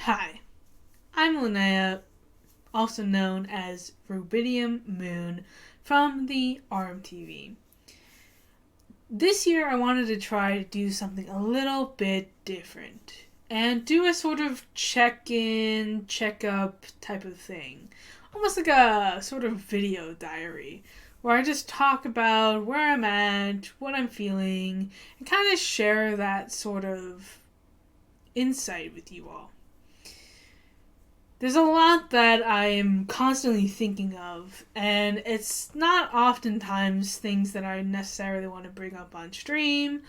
Hi, I'm Linnea, also known as RubidiumMoon from the RMTV. This year I wanted to try to do something a little bit different and do a sort of check-in, check-up type of thing. Almost like a sort of video diary where I just talk about where I'm at, what I'm feeling, and kind of share that sort of insight with you all. There's a lot that I am constantly thinking of, and it's not oftentimes things that I necessarily want to bring up on stream,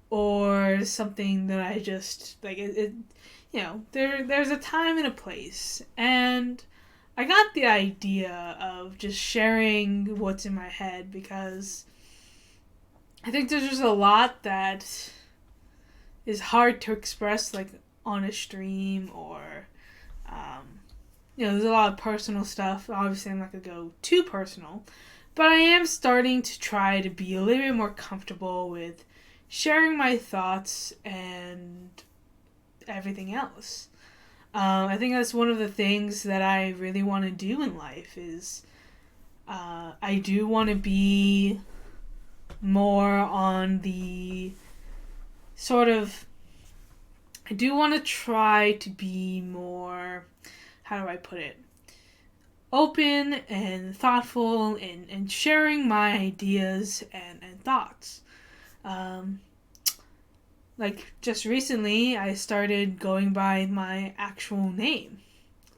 or something that I just, there's a time and a place, and I got the idea of just sharing what's in my head, because I think there's just a lot that is hard to express, on a stream, or there's a lot of personal stuff. Obviously, I'm not going to go too personal. But I am starting to try to be a little bit more comfortable with sharing my thoughts and everything else. I think that's one of the things that I really want to do in life is I do want to be more on the sort of... I do want to try to be more... how do I put it? Open and thoughtful and sharing my ideas and thoughts. Just recently, I started going by my actual name.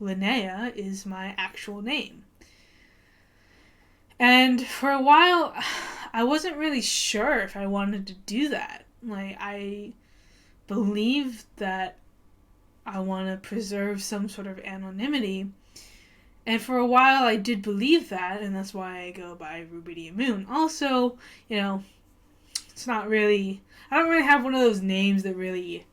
Linnea is my actual name. And for a while, I wasn't really sure if I wanted to do that. I believe that I want to preserve some sort of anonymity. And for a while I did believe that, and that's why I go by RubidiumMoon. Also, it's not really... I don't really have one of those names that really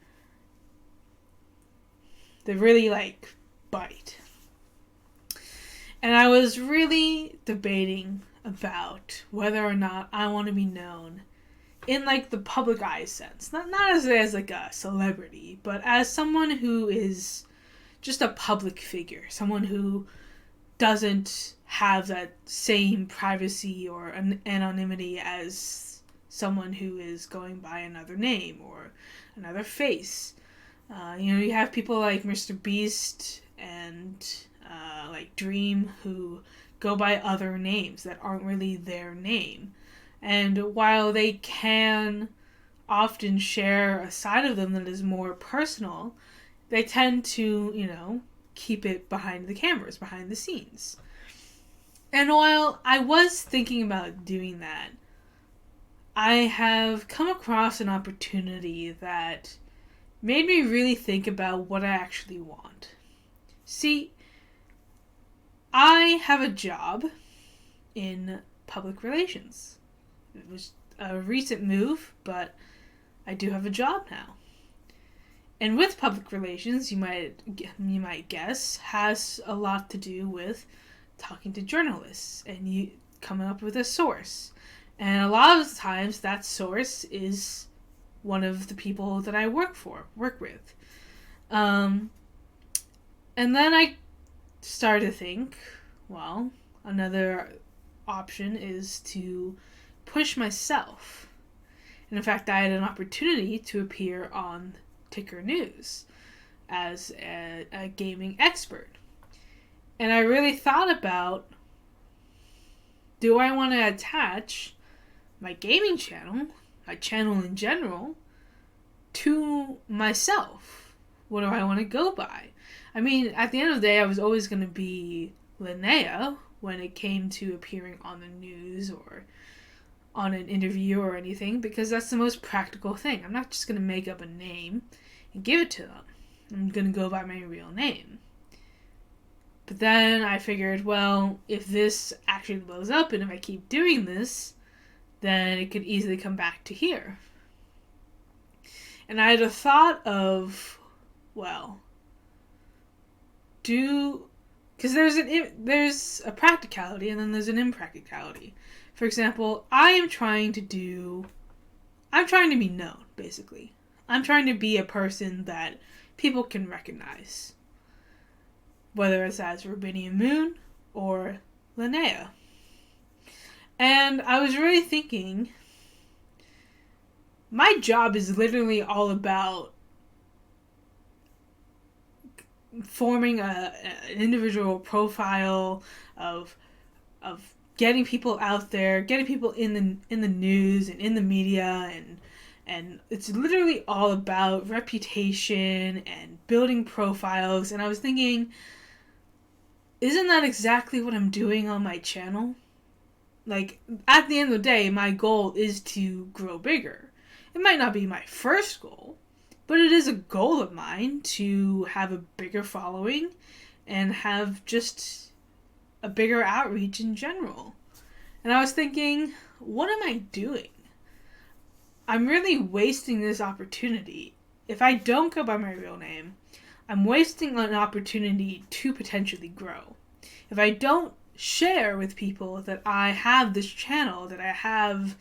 bite. And I was really debating about whether or not I want to be known in the public eye sense, not as a celebrity, but as someone who is just a public figure, someone who doesn't have that same privacy or anonymity as someone who is going by another name or another face. You have people like Mr. Beast and Dream who go by other names that aren't really their name. And while they can often share a side of them that is more personal, they tend to, keep it behind the cameras, behind the scenes. And while I was thinking about doing that, I have come across an opportunity that made me really think about what I actually want. See, I have a job in public relations. It was a recent move, but I do have a job now. And with public relations, you might guess, has a lot to do with talking to journalists and you coming up with a source. And a lot of the times, that source is one of the people that I work with. And then I started to think, well, another option is to push myself. And in fact, I had an opportunity to appear on Ticker News as a gaming expert. And I really thought about, do I want to attach my gaming channel, my channel in general, to myself? What do I want to go by? I mean, at the end of the day, I was always going to be Linnea when it came to appearing on the news or on an interview or anything, because that's the most practical thing. I'm not just going to make up a name and give it to them. I'm going to go by my real name. But then I figured, well, if this actually blows up and if I keep doing this, then it could easily come back to here. And I had a thought of, well, because there's a practicality and then there's an impracticality. For example, I'm trying to be known, basically. I'm trying to be a person that people can recognize. whether it's as RubidiumMoon or Linnea. And I was really thinking, my job is literally all about forming an individual profile of getting people out there, getting people in the news and in the media, and it's literally all about reputation and building profiles. And I was thinking, isn't that exactly what I'm doing on my channel? Like, at the end of the day, my goal is to grow bigger. It might not be my first goal, but it is a goal of mine to have a bigger following and have just a bigger outreach in general. And I was thinking, what am I doing? I'm really wasting this opportunity. If I don't go by my real name, I'm wasting an opportunity to potentially grow. If I don't share with people that I have this channel, that I have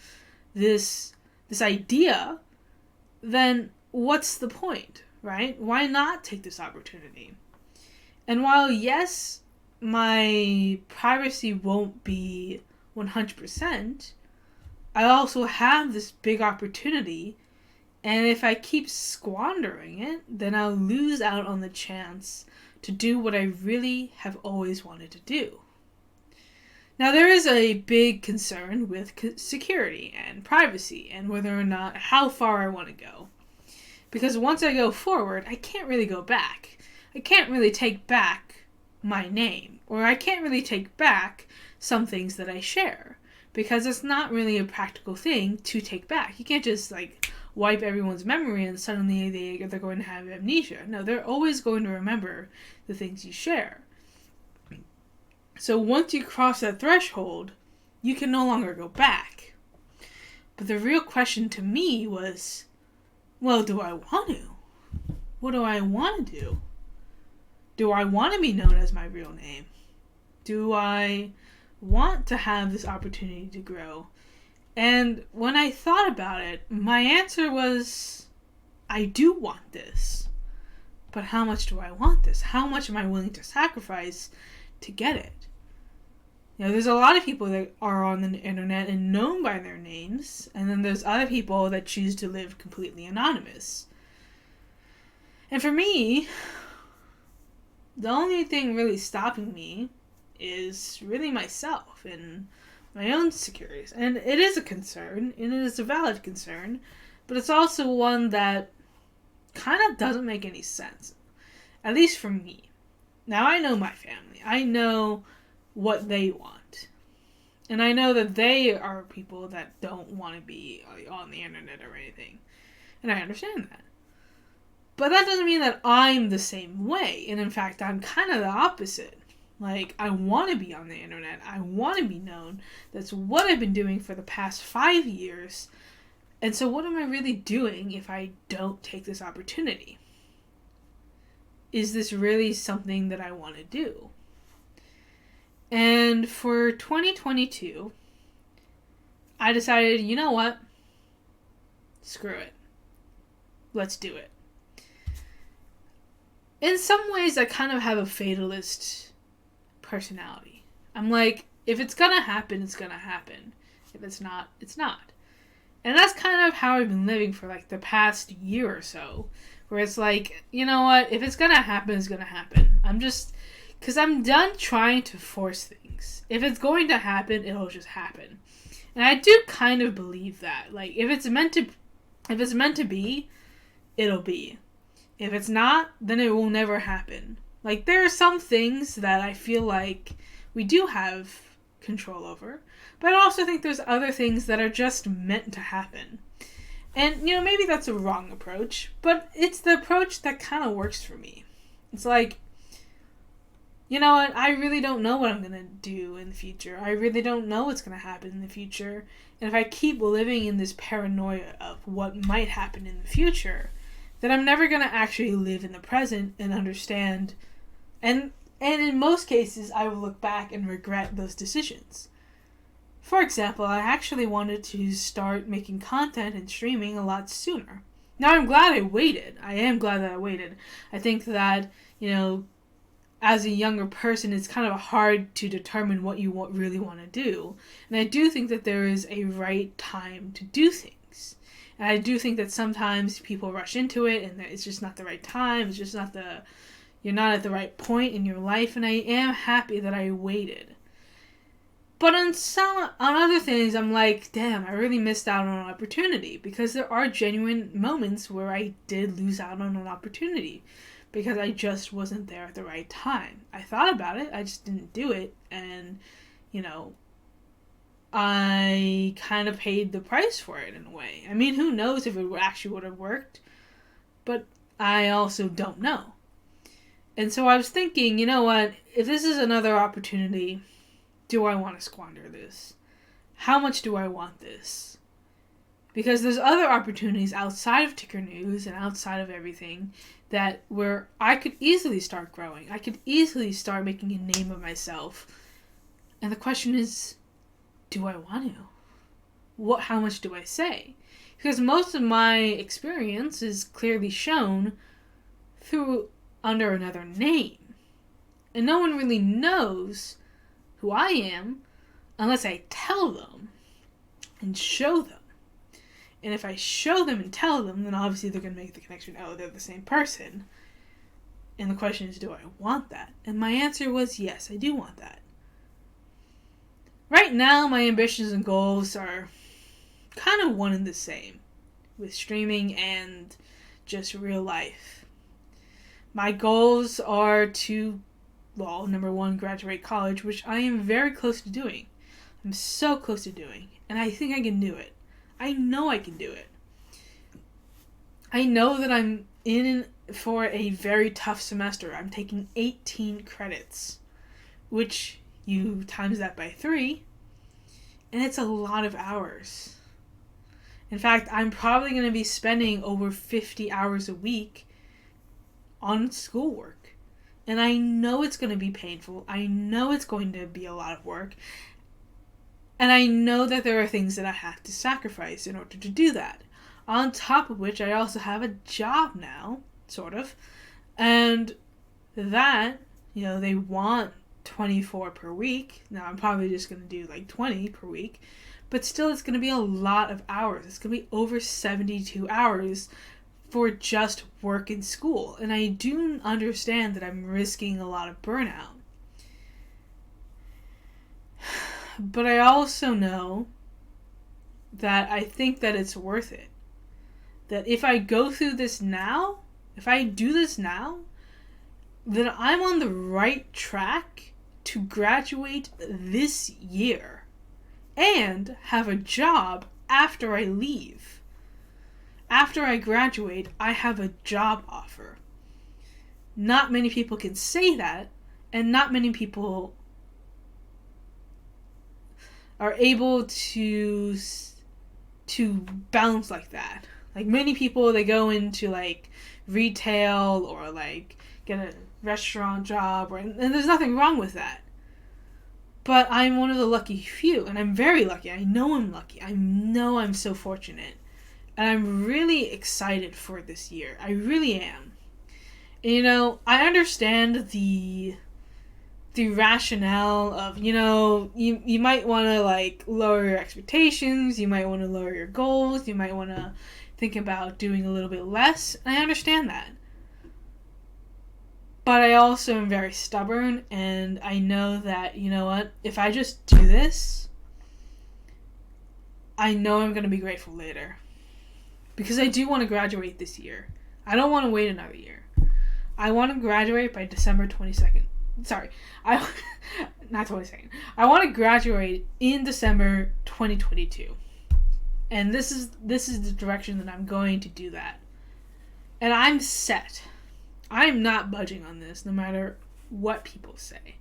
this idea, then what's the point, right? Why not take this opportunity? And while, yes, my privacy won't be 100%, I also have this big opportunity, and if I keep squandering it, then I'll lose out on the chance to do what I really have always wanted to do. Now, there is a big concern with security and privacy and whether or not, how far I want to go. Because once I go forward, I can't really go back. I can't really take back my name, or I can't really take back some things that I share, because it's not really a practical thing to take back. You can't just wipe everyone's memory and suddenly they're going to have amnesia. No, they're always going to remember the things you share. So once you cross that threshold, you can no longer go back. But the real question to me was, well, do I want to? What do I want to do? Do I want to be known as my real name? Do I want to have this opportunity to grow? And when I thought about it, my answer was, I do want this. But how much do I want this? How much am I willing to sacrifice to get it? You know, there's a lot of people that are on the internet and known by their names, and then there's other people that choose to live completely anonymous. And for me, the only thing really stopping me is really myself and my own securities. And it is a concern, and it is a valid concern, but it's also one that kind of doesn't make any sense, at least for me. Now, I know my family. I know what they want. And I know that they are people that don't want to be on the internet or anything. And I understand that. But that doesn't mean that I'm the same way. And in fact, I'm kind of the opposite. I want to be on the internet. I want to be known. That's what I've been doing for the past 5 years. And so what am I really doing if I don't take this opportunity? Is this really something that I want to do? And for 2022, I decided, you know what? Screw it. Let's do it. In some ways, I kind of have a fatalist personality. I'm like, if it's gonna happen, it's gonna happen. If it's not, it's not. And that's kind of how I've been living for the past year or so. Where it's like, you know what? If it's gonna happen, it's gonna happen. Because I'm done trying to force things. If it's going to happen, it'll just happen. And I do kind of believe that. If it's meant to be, it'll be. If it's not, then it will never happen. There are some things that I feel like we do have control over, but I also think there's other things that are just meant to happen. And, maybe that's a wrong approach, but it's the approach that kind of works for me. It's you know what, I really don't know what I'm going to do in the future. I really don't know what's going to happen in the future. And if I keep living in this paranoia of what might happen in the future, then I'm never going to actually live in the present and understand. And in most cases, I will look back and regret those decisions. For example, I actually wanted to start making content and streaming a lot sooner. Now, I'm glad I waited. I am glad that I waited. I think that, as a younger person, it's kind of hard to determine what you really want to do. And I do think that there is a right time to do things. And I do think that sometimes people rush into it and it's just not the right time. It's just not you're not at the right point in your life. And I am happy that I waited. But on other things, I'm like, damn, I really missed out on an opportunity. Because there are genuine moments where I did lose out on an opportunity. Because I just wasn't there at the right time. I thought about it, I just didn't do it. And, I kind of paid the price for it in a way. I mean, who knows if it actually would have worked. But I also don't know. And so I was thinking, you know what? If this is another opportunity, do I want to squander this? How much do I want this? Because there's other opportunities outside of Ticker News and outside of everything where I could easily start growing. I could easily start making a name of myself. And the question is, do I want to? How much do I say? Because most of my experience is clearly shown under another name. And no one really knows who I am unless I tell them and show them. And if I show them and tell them, then obviously they're going to make the connection, oh, they're the same person. And the question is, do I want that? And my answer was, yes, I do want that. Right now, my ambitions and goals are kind of one and the same with streaming and just real life. My goals are to, number one, graduate college, which I am very close to doing. I'm so close to doing. And I think I can do it. I know I can do it. I know that I'm in for a very tough semester. I'm taking 18 credits, which you times that by 3, and it's a lot of hours. In fact, I'm probably going to be spending over 50 hours a week on schoolwork. And I know it's going to be painful. I know it's going to be a lot of work. And I know that there are things that I have to sacrifice in order to do that. On top of which, I also have a job now, sort of. And that, they want 24 per week. Now, I'm probably just going to do 20 per week. But still, it's going to be a lot of hours. It's going to be over 72 hours for just work and school. And I do understand that I'm risking a lot of burnout. But I also know that I think that it's worth it. That if I go through this now, if I do this now, then I'm on the right track to graduate this year and have a job after I leave. After I graduate, I have a job offer. Not many people can say that, and not many people are able to bounce like that. Many people, they go into retail or get a restaurant job, and there's nothing wrong with that. But I'm one of the lucky few, and I'm very lucky. I know I'm lucky. I know I'm so fortunate. And I'm really excited for this year. I really am. And, I understand the rationale of, you might want to lower your expectations, you might want to lower your goals, you might want to think about doing a little bit less. And I understand that. But I also am very stubborn, and I know that, if I just do this, I know I'm going to be grateful later. Because I do want to graduate this year. I don't want to wait another year. I want to graduate by December 22nd. Sorry, not 22nd. I want to graduate in December 2022. And this is the direction that I'm going to do that. And I'm set. I'm not budging on this, no matter what people say.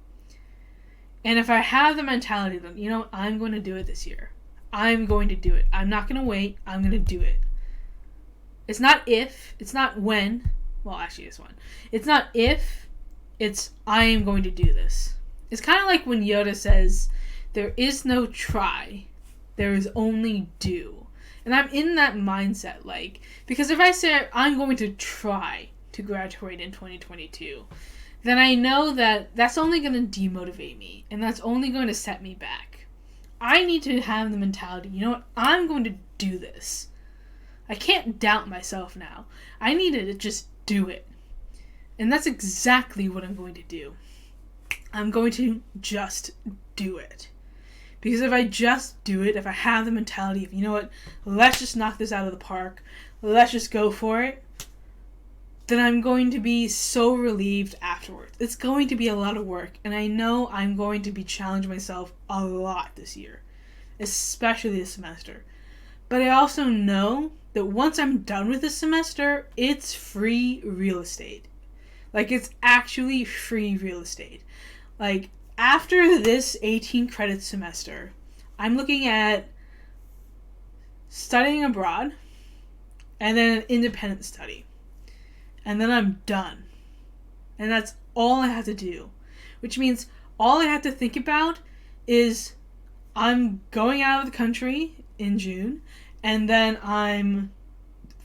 And if I have the mentality that, I'm going to do it this year. I'm going to do it. I'm not going to wait. I'm going to do it. It's not if. It's not when. Well, actually, it's when. It's not if. It's I am going to do this. It's kind of like when Yoda says, there is no try. There is only do. And I'm in that mindset, because if I say I'm going to try to graduate in 2022, then I know that that's only going to demotivate me, and that's only going to set me back. I need to have the mentality, you know what, I'm going to do this. I can't doubt myself now. I need to just do it. And that's exactly what I'm going to do. I'm going to just do it. Because if I just do it, if I have the mentality of, you know what, let's just knock this out of the park, let's just go for it, then I'm going to be so relieved afterwards. It's going to be a lot of work, and I know I'm going to be challenging myself a lot this year, especially this semester. But I also know that once I'm done with this semester, it's free real estate. Like, it's actually free real estate. Like, after this 18 credit semester, I'm looking at studying abroad and then an independent study. And then I'm done. And that's all I have to do. Which means all I have to think about is I'm going out of the country in June, and then I'm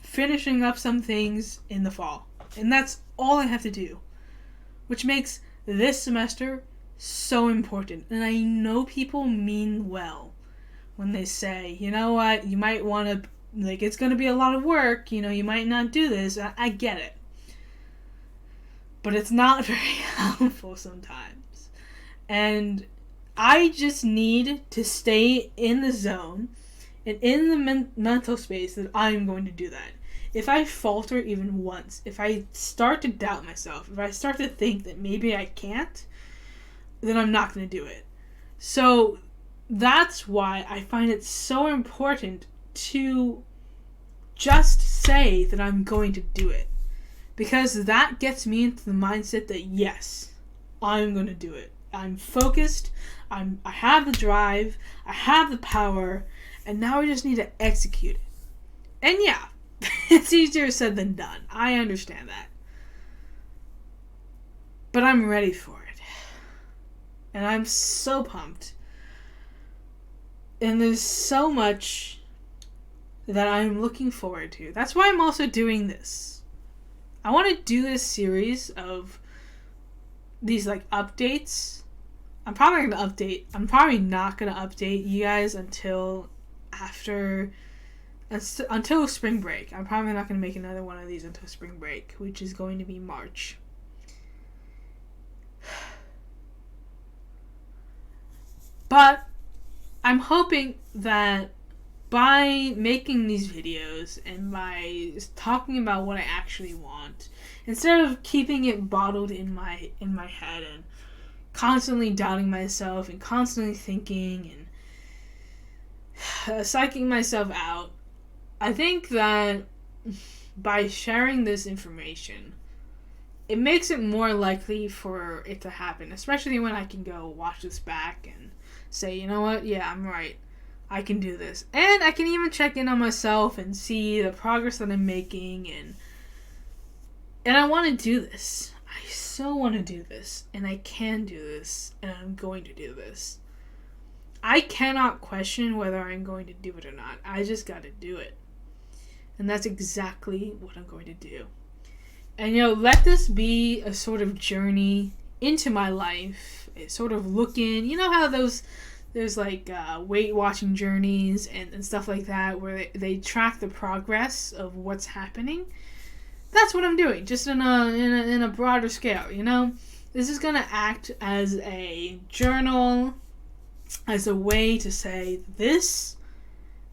finishing up some things in the fall. And that's all I have to do. Which makes this semester so important. And I know people mean well when they say, you know what, you might want to, like, it's going to be a lot of work, you know, you might not do this. I get it. But it's not very helpful sometimes. And I just need to stay in the zone and in the mental space that I'm going to do that. If I falter even once, if I start to doubt myself, if I start to think that maybe I can't, then I'm not going to do it. So that's why I find it so important to just say that I'm going to do it. Because that gets me into the mindset that, yes, I'm going to do it. I'm focused, I have the drive, I have the power, and now I just need to execute it. And yeah, it's easier said than done. I understand that. But I'm ready for it. And I'm so pumped. And there's so much that I'm looking forward to. That's why I'm also doing this. I want to do this series of these, like, updates. I'm probably not going to update you guys until spring break. I'm probably not going to make another one of these until spring break, which is going to be March. But I'm hoping that by making these videos and by talking about what I actually want, instead of keeping it bottled in my head and constantly doubting myself and constantly thinking and psyching myself out, I think that by sharing this information, it makes it more likely for it to happen, especially when I can go watch this back and say, you know what, yeah, I'm right. I can do this. And I can even check in on myself and see the progress that I'm making, and I want to do this. I so want to do this, and I can do this, and I'm going to do this. I cannot question whether I'm going to do it or not. I just got to do it. And that's exactly what I'm going to do. And, you know, let this be a sort of journey into my life. It's sort of looking, you know how there's like Weight Watching journeys and stuff like that where they track the progress of what's happening. That's what I'm doing, just in a broader scale, you know? This is going to act as a journal, as a way to say, this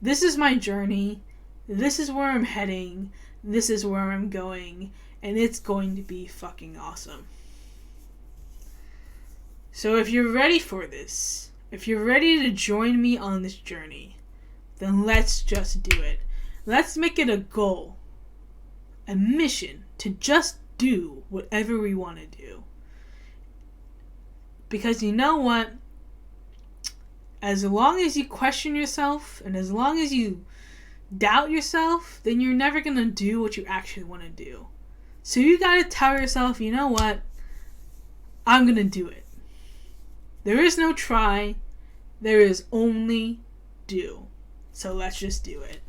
is my journey, this is where I'm heading, this is where I'm going, and it's going to be fucking awesome. So if you're ready for this, if you're ready to join me on this journey, then let's just do it. Let's make it a goal, a mission to just do whatever we want to do. Because you know what? As long as you question yourself and as long as you doubt yourself, then you're never going to do what you actually want to do. So you got to tell yourself, you know what? I'm going to do it. There is no try. There is only do. So let's just do it.